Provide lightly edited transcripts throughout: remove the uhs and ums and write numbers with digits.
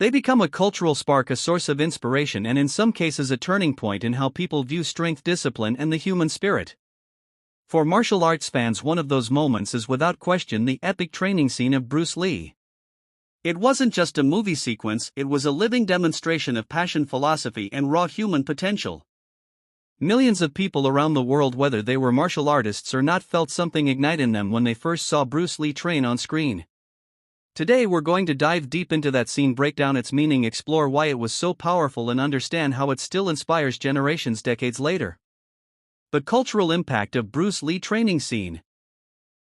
They become a cultural spark, a source of inspiration, and in some cases a turning point in how people view strength, discipline, and the human spirit. For martial arts fans, one of those moments is without question the epic training scene of Bruce Lee. It wasn't just a movie sequence, it was a living demonstration of passion, philosophy, and raw human potential. Millions of people around the world, whether they were martial artists or not, felt something ignite in them when they first saw Bruce Lee train on screen. Today we're going to dive deep into that scene, break down its meaning, explore why it was so powerful, and understand how it still inspires generations decades later. The cultural impact of Bruce Lee training scene.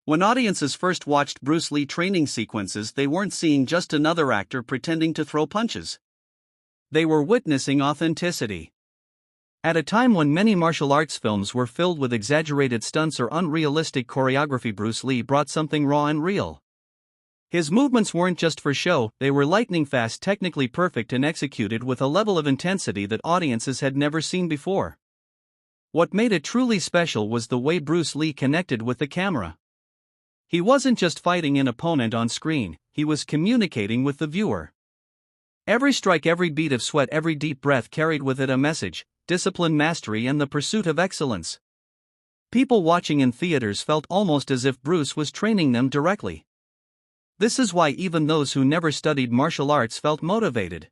When audiences first watched Bruce Lee training sequences, they weren't seeing just another actor pretending to throw punches. They were witnessing authenticity. At a time when many martial arts films were filled with exaggerated stunts or unrealistic choreography, Bruce Lee brought something raw and real. His movements weren't just for show, they were lightning fast, technically perfect, and executed with a level of intensity that audiences had never seen before. What made it truly special was the way Bruce Lee connected with the camera. He wasn't just fighting an opponent on screen, he was communicating with the viewer. Every strike, every beat of sweat, every deep breath carried with it a message: discipline, mastery, and the pursuit of excellence. People watching in theaters felt almost as if Bruce was training them directly. This is why even those who never studied martial arts felt motivated.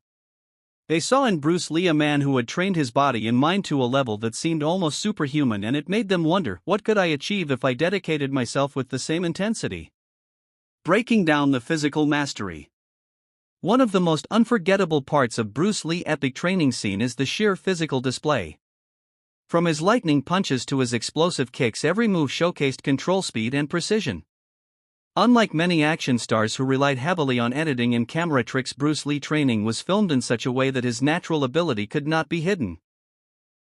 They saw in Bruce Lee a man who had trained his body and mind to a level that seemed almost superhuman, and it made them wonder, what could I achieve if I dedicated myself with the same intensity? Breaking down the physical mastery. One of the most unforgettable parts of Bruce Lee's epic training scene is the sheer physical display. From his lightning punches to his explosive kicks, every move showcased control, speed, and precision. Unlike many action stars who relied heavily on editing and camera tricks, Bruce Lee training was filmed in such a way that his natural ability could not be hidden.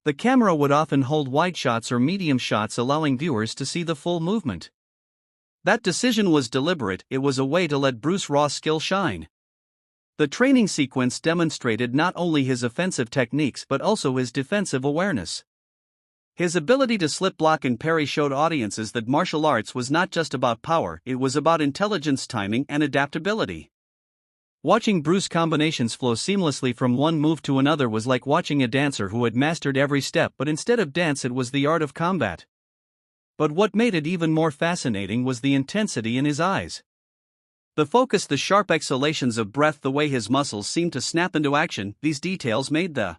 The camera would often hold wide shots or medium shots, allowing viewers to see the full movement. That decision was deliberate, it was a way to let Bruce's raw skill shine. The training sequence demonstrated not only his offensive techniques but also his defensive awareness. His ability to slip, block, and parry showed audiences that martial arts was not just about power, it was about intelligence, timing, and adaptability. Watching Bruce's combinations flow seamlessly from one move to another was like watching a dancer who had mastered every step, but instead of dance, it was the art of combat. But what made it even more fascinating was the intensity in his eyes. The focus, the sharp exhalations of breath, the way his muscles seemed to snap into action, these details made the